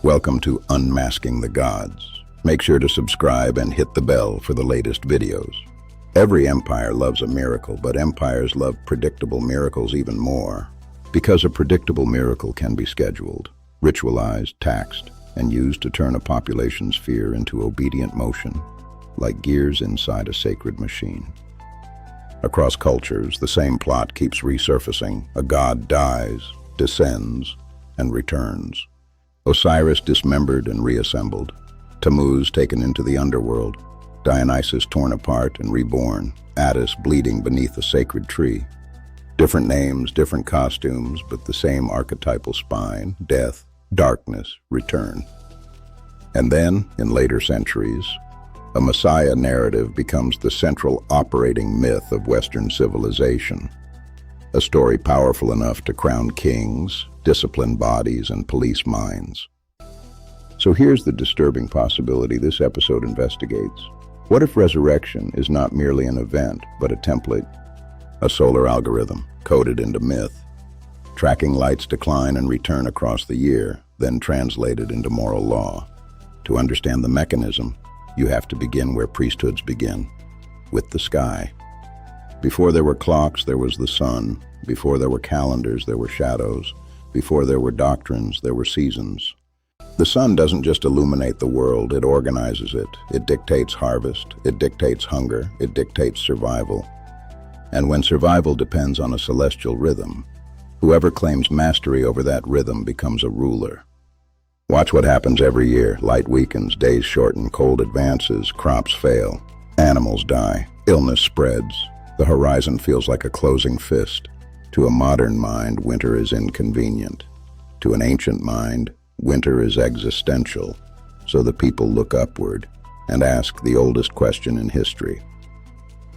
Welcome to Unmasking the Gods. Make sure to subscribe and hit the bell for the latest videos. Every empire loves a miracle, but empires love predictable miracles even more. Because a predictable miracle can be scheduled, ritualized, taxed, and used to turn a population's fear into obedient motion, like gears inside a sacred machine. Across cultures, the same plot keeps resurfacing. A god dies, descends, and returns. Osiris dismembered and reassembled. Tammuz taken into the underworld. Dionysus torn apart and reborn. Attis bleeding beneath a sacred tree. Different names, different costumes, but the same archetypal spine: death, darkness, return. And then, in later centuries, a Messiah narrative becomes the central operating myth of Western civilization. A story powerful enough to crown kings, discipline bodies, and police minds. So here's the disturbing possibility this episode investigates. What if resurrection is not merely an event, but a template? A solar algorithm, coded into myth, tracking light's decline and return across the year, then translated into moral law. To understand the mechanism, you have to begin where priesthoods begin, with the sky. Before there were clocks, there was the sun. Before there were calendars, there were shadows. Before there were doctrines, there were seasons. The sun doesn't just illuminate the world, it organizes it. It dictates harvest, it dictates hunger, it dictates survival. And when survival depends on a celestial rhythm, whoever claims mastery over that rhythm becomes a ruler. Watch what happens every year. Light weakens, days shorten, cold advances, crops fail, animals die, illness spreads. The horizon feels like a closing fist. To a modern mind, winter is inconvenient. To an ancient mind, winter is existential. So the people look upward and ask the oldest question in history: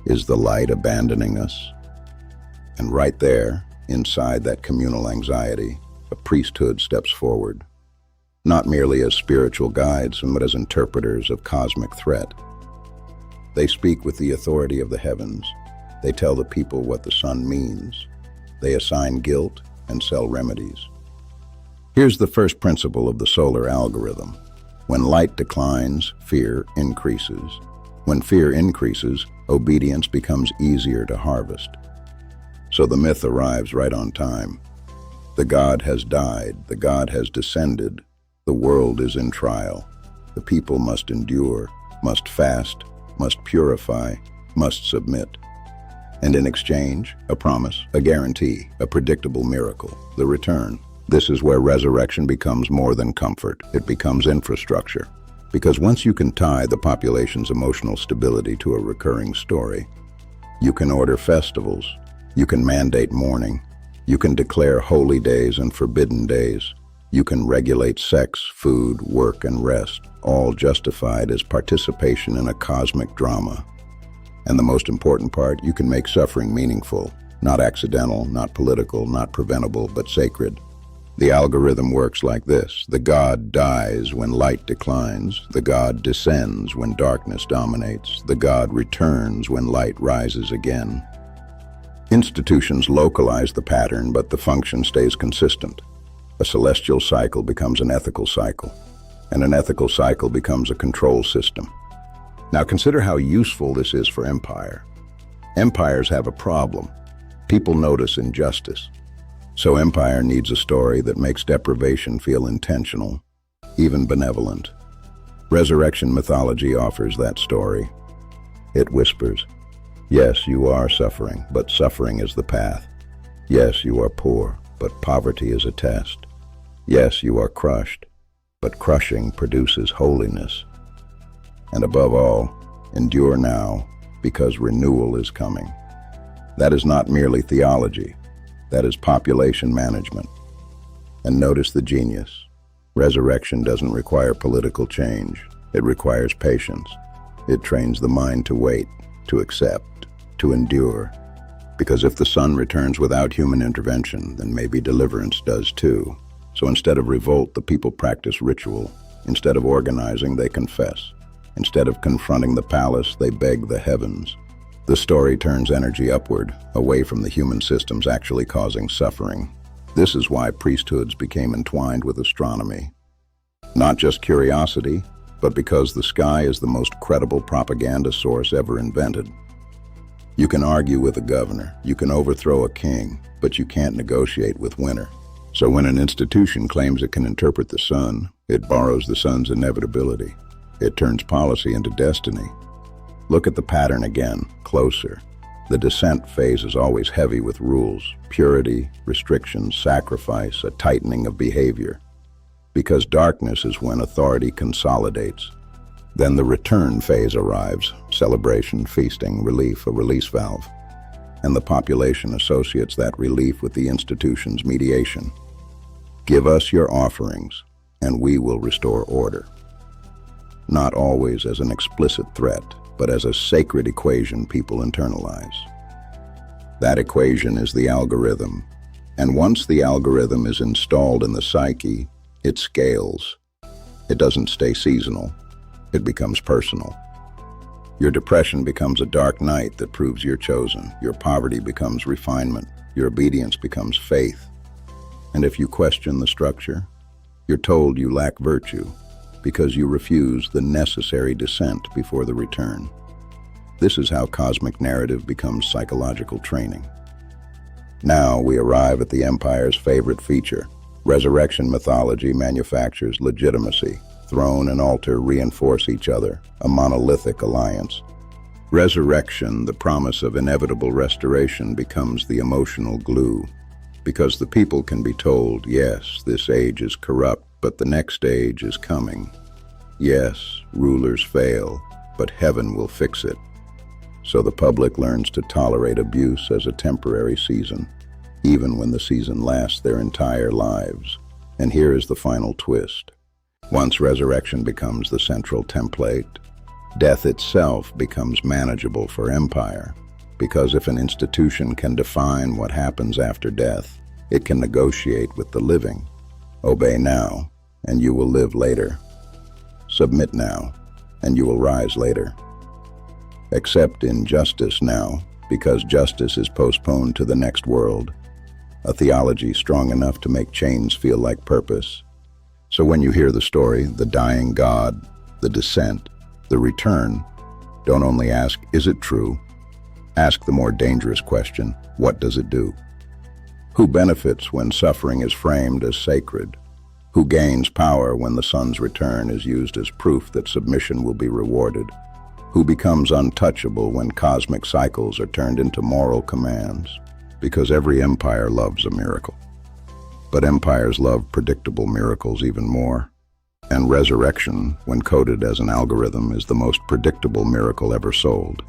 is the light abandoning us? And right there, inside that communal anxiety, a priesthood steps forward. Not merely as spiritual guides, but as interpreters of cosmic threat. They speak with the authority of the heavens. They tell the people what the sun means. They assign guilt and sell remedies. Here's the first principle of the solar algorithm. When light declines, fear increases. When fear increases, obedience becomes easier to harvest. So the myth arrives right on time. The god has died, the god has descended. The world is in trial. The people must endure, must fast, must purify, must submit. And in exchange, a promise, a guarantee, a predictable miracle, the return. This is where resurrection becomes more than comfort. It becomes infrastructure. Because once you can tie the population's emotional stability to a recurring story, you can order festivals, you can mandate mourning, you can declare holy days and forbidden days. You can regulate sex, food, work, and rest, all justified as participation in a cosmic drama. And the most important part, you can make suffering meaningful, not accidental, not political, not preventable, but sacred. The algorithm works like this. The god dies when light declines. The god descends when darkness dominates. The god returns when light rises again. Institutions localize the pattern, but the function stays consistent. A celestial cycle becomes an ethical cycle, and an ethical cycle becomes a control system. Now consider how useful this is for empire. Empires have a problem. People notice injustice. So empire needs a story that makes deprivation feel intentional, even benevolent. Resurrection mythology offers that story. It whispers, yes, you are suffering, but suffering is the path. Yes, you are poor, but poverty is a test. Yes, you are crushed, but crushing produces holiness. And above all, endure now, because renewal is coming. That is not merely theology, that is population management. And notice the genius. Resurrection doesn't require political change. It requires patience. It trains the mind to wait, to accept, to endure. Because if the sun returns without human intervention, then maybe deliverance does too. So instead of revolt, the people practice ritual. Instead of organizing, they confess. Instead of confronting the palace, they beg the heavens. The story turns energy upward, away from the human systems actually causing suffering. This is why priesthoods became entwined with astronomy. Not just curiosity, but because the sky is the most credible propaganda source ever invented. You can argue with a governor, you can overthrow a king, but you can't negotiate with winter. So when an institution claims it can interpret the sun, it borrows the sun's inevitability. It turns policy into destiny. Look at the pattern again, closer. The descent phase is always heavy with rules, purity, restrictions, sacrifice, a tightening of behavior. Because darkness is when authority consolidates. Then the return phase arrives, celebration, feasting, relief, a release valve. And the population associates that relief with the institution's mediation. Give us your offerings, and we will restore order. Not always as an explicit threat, but as a sacred equation people internalize. That equation is the algorithm, and once the algorithm is installed in the psyche, it scales. It doesn't stay seasonal. It becomes personal. Your depression becomes a dark night that proves you're chosen. Your poverty becomes refinement. Your obedience becomes faith. And if you question the structure, you're told you lack virtue because you refuse the necessary descent before the return. This is how cosmic narrative becomes psychological training. Now we arrive at the empire's favorite feature. Resurrection mythology manufactures legitimacy. Throne and altar reinforce each other, a monolithic alliance. Resurrection, the promise of inevitable restoration, becomes the emotional glue, because the people can be told, yes, this age is corrupt, but the next age is coming. Yes, rulers fail, but heaven will fix it. So the public learns to tolerate abuse as a temporary season, even when the season lasts their entire lives. And here is the final twist. Once resurrection becomes the central template, death itself becomes manageable for empire, because if an institution can define what happens after death, it can negotiate with the living. Obey now, and you will live later. Submit now, and you will rise later. Accept injustice now, because justice is postponed to the next world. A theology strong enough to make chains feel like purpose. So when you hear the story, the dying God, the descent, the return, don't only ask, is it true? Ask the more dangerous question, what does it do? Who benefits when suffering is framed as sacred? Who gains power when the sun's return is used as proof that submission will be rewarded? Who becomes untouchable when cosmic cycles are turned into moral commands? Because every empire loves a miracle. But empires love predictable miracles even more. And resurrection, when coded as an algorithm, is the most predictable miracle ever sold.